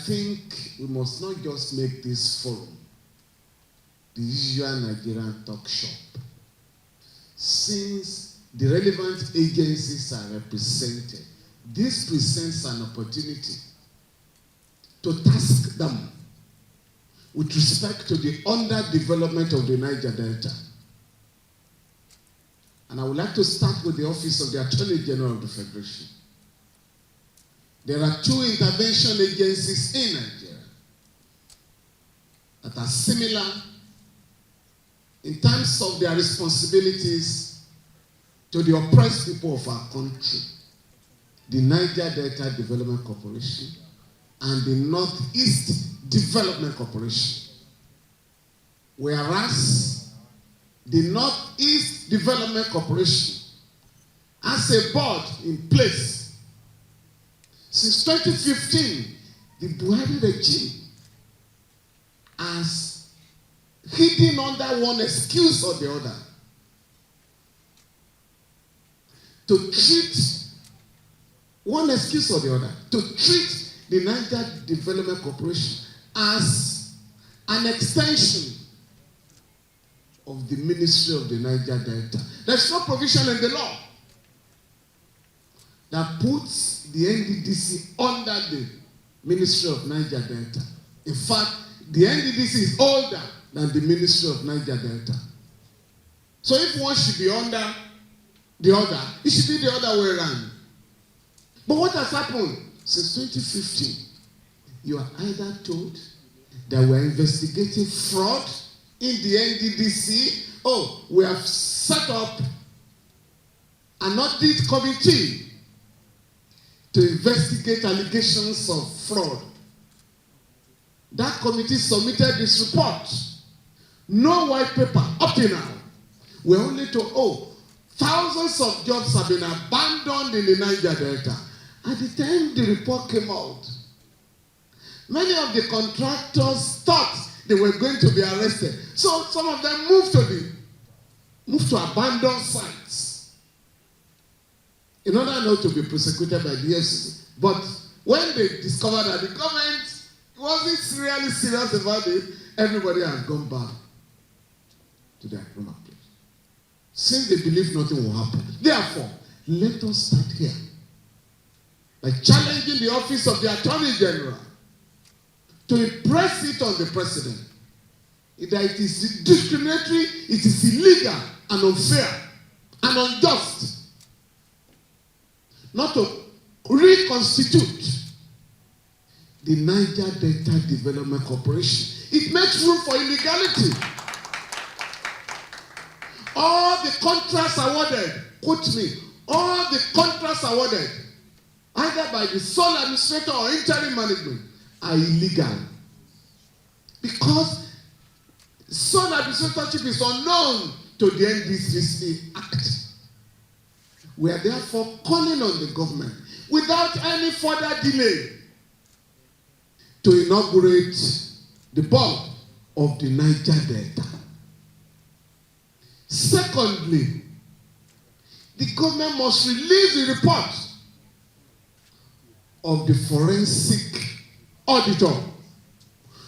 think we must not just make this forum the usual Nigerian talk shop. Since the relevant agencies are represented, this presents an opportunity to task them with respect to the underdevelopment of the Niger Delta. And I would like to start with the Office of the Attorney General of the Federation. There are two intervention agencies in Nigeria that are similar in terms of their responsibilities to the oppressed people of our country: the Niger Delta Development Corporation and the Northeast Development Corporation. Whereas the Northeast Development Corporation has a board in place. Since 2015, the Buhari regime has hidden under one excuse or the other to treat the Niger Development Corporation as an extension of the Ministry of the Niger Delta. There's no provision in the law that puts the NDDC under the Ministry of Niger Delta. In fact, the NDDC is older than the Ministry of Niger Delta. So if one should be under the other, it should be the other way around. But what has happened since 2015? You are either told that we're investigating fraud in the NDDC. Oh, we have set up an audit committee to investigate allegations of fraud. That committee submitted this report. No white paper up to now. We're only told, thousands of jobs have been abandoned in the Niger Delta. At the time the report came out, many of the contractors thought they were going to be arrested. So some of them moved to abandoned sites in order not to be prosecuted by the FCC. But when they discovered that the government wasn't really serious about it, everybody has gone back to their normal place. Since they believe nothing will happen. Therefore, let us start here by challenging the Office of the Attorney General to impress it on the President that it is discriminatory, it is illegal and unfair and unjust not to reconstitute the Niger Delta Development Corporation. It makes room for illegality. All the contracts awarded, quote me, all the contracts awarded, either by the sole administrator or interim management, are illegal. Because sole administratorship is unknown to the NDCC Act. We are therefore calling on the government, without any further delay, to inaugurate the board of the Niger Delta. Secondly, the government must release the report of the forensic auditor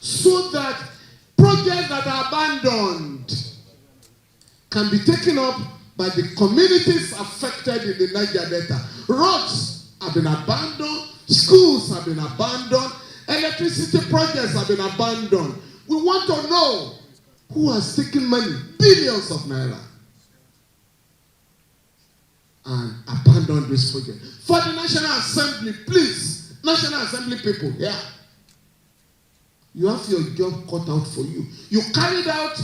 so that projects that are abandoned can be taken up by the communities affected in the Niger Delta. Roads have been abandoned, schools have been abandoned, electricity projects have been abandoned. We want to know who has taken money, billions of naira, and abandoned this project. For the National Assembly, please, National Assembly people, yeah, you have your job cut out for you. You carried out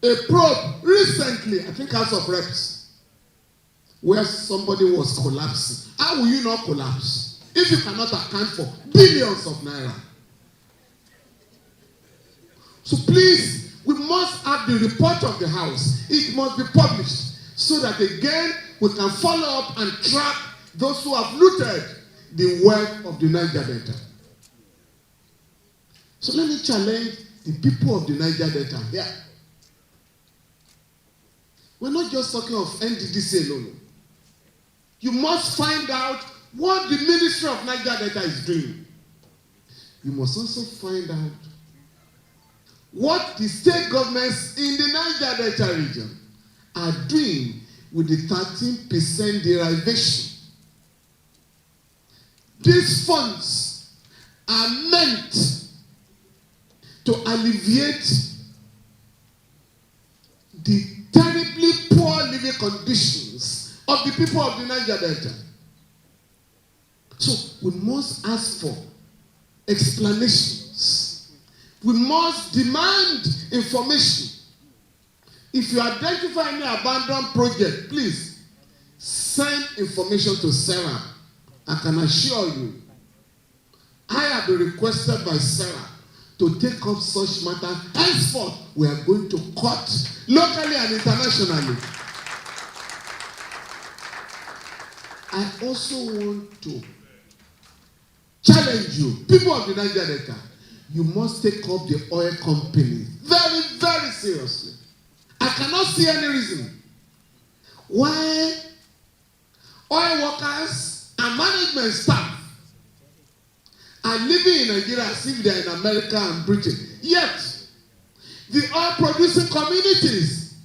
a probe recently, I think House of Reps, where somebody was collapsing. How will you not collapse if you cannot account for billions of naira? So please, we must have the report of the House. It must be published so that again we can follow up and track those who have looted the wealth of the Niger Delta. So let me challenge the people of the Niger Delta here. We're not just talking of NDDC alone. You must find out what the Ministry of Niger Delta is doing. you must also find out what the state governments in the Niger Delta region are doing with the 13% derivation. These funds are meant to alleviate the terribly poor living conditions of the people of the Niger Delta. So we must ask for explanations. We must demand information. If you identify any abandoned project, please send information to Sarah. I can assure you, I have been requested by Sarah to take up such matters. Henceforth, we are going to court locally and internationally. I also want to challenge you, people of the Niger Delta. You must take up the oil company very, very seriously. I cannot see any reason why oil workers and management staff are living in Nigeria as if they are in America and Britain. Yet, the oil-producing communities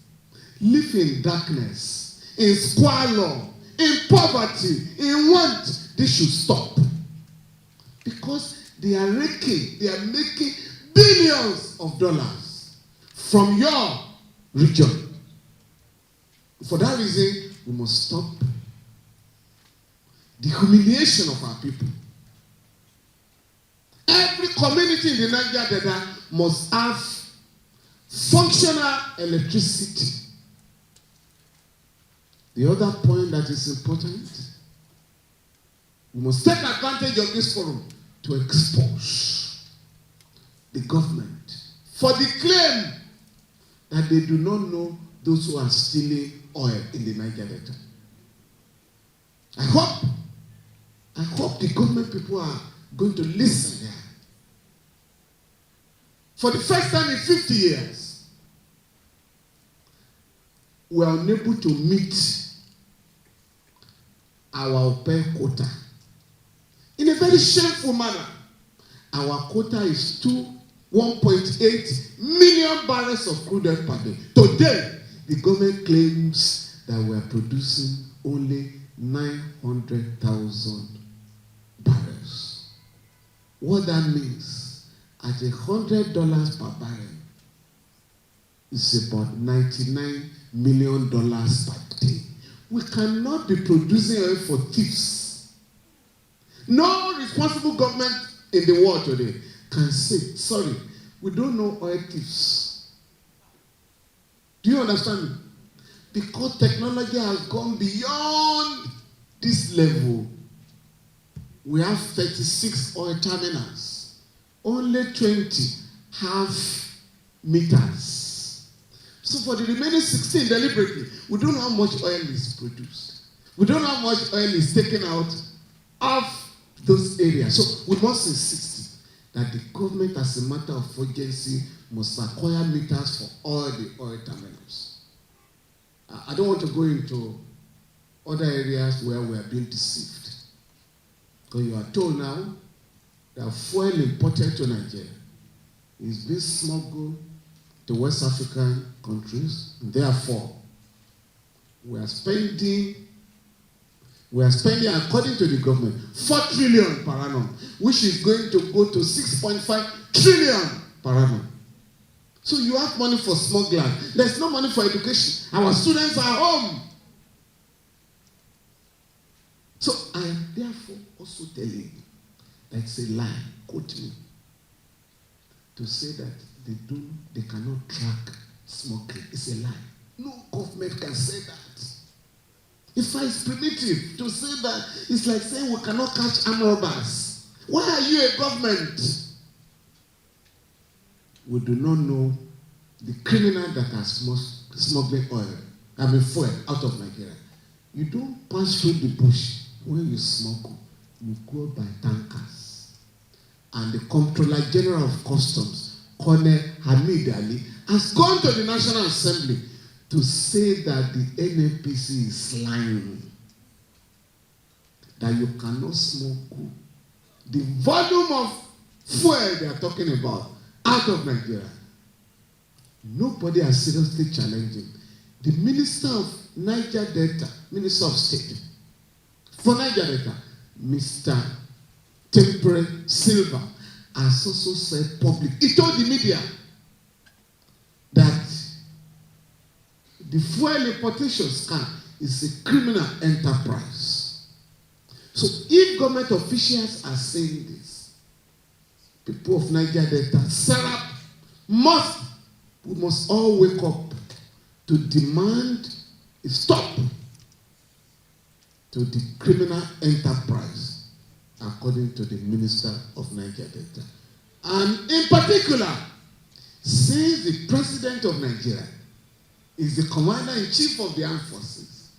live in darkness, in squalor, in poverty, in want. This should stop. Because they are making billions of dollars from your region. For that reason, we must stop the humiliation of our people. Every community in the Niger Delta must have functional electricity. The other point that is important, we must take advantage of this forum to expose the government for the claim that they do not know those who are stealing oil in the Niger Delta. I hope the government people are going to listen here. For the first time in 50 years, we are unable to meet our open quota. In a very shameful manner, our quota is 1.8 million barrels of crude oil per day. Today, the government claims that we are producing only 900,000 barrels. What that means, at $100 per barrel, it's about $99 million per day. We cannot be producing oil for thieves. No responsible government in the world today can say, sorry, we don't know oil thieves. Do you understand me? Because technology has gone beyond this level. We have 36 oil terminals. Only 20 have meters. So for the remaining 16 deliberately, we don't know how much oil is produced. We don't know how much oil is taken out of those areas. So we must insist that the government, as a matter of urgency, must acquire meters for all the oil terminals. I don't want to go into other areas where we are being deceived. Because you are told now that fuel imported to Nigeria is being smuggled to West African countries. And therefore, we are spending, according to the government, 4 trillion per annum, which is going to go to 6.5 trillion per annum. So you have money for smuggling. There's no money for education. Our students are home. So I am therefore also telling you that it's a lie, quote me, to say that they cannot track smuggling. It's a lie. No government can say that. If it's primitive to say that, it's like saying we cannot catch armed robbers. Why are you a government? We do not know the criminal that has smuggling oil, fuel out of Nigeria. You don't pass through the bush when you smuggle. You go by tankers. And the Comptroller General of Customs, Colonel Hamid Ali, has gone to the National Assembly to say that the NNPC is lying. That you cannot smuggle the volume of fuel they are talking about out of Nigeria. Nobody has seriously challenging. The Minister of Niger Delta, Minister of State for Niger Delta, Mr. Tempore Silva, has also said public. He told the media that the fuel importation scam is a criminal enterprise. So if government officials are saying this, people of Niger Delta, Serap we must all wake up to demand a stop to the criminal enterprise, according to the Minister of Niger Delta. And in particular, since the President of Nigeria is the Commander-in-Chief of the Armed Forces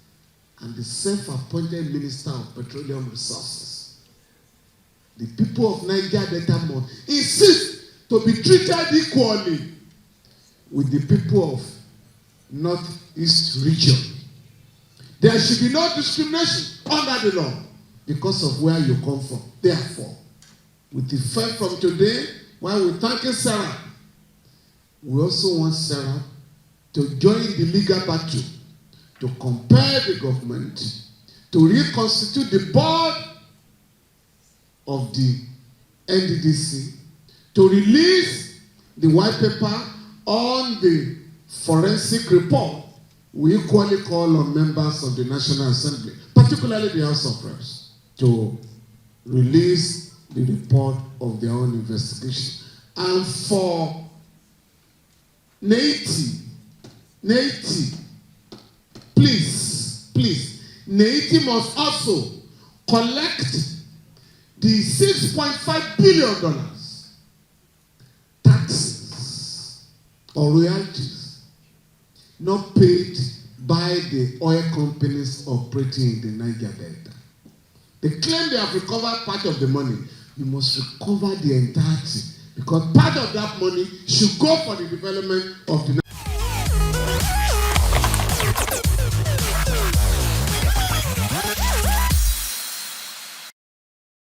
and the self-appointed Minister of Petroleum Resources, the people of Niger Delta must insist to be treated equally with the people of Northeast region. There should be no discrimination under the law because of where you come from. Therefore, with effect from today, while we're thanking Sarah, we also want Sarah to join the legal battle to compel the government to reconstitute the board of the NDDC, to release the white paper on the forensic report. We equally call on members of the National Assembly, particularly the House of Reps, to release the report of their own investigation. And for Naiti, please, Naiti must also collect the $6.5 billion taxes or royalties not paid by the oil companies operating in the Niger Delta. They claim they have recovered part of the money. You must recover the entirety, because part of that money should go for the development of the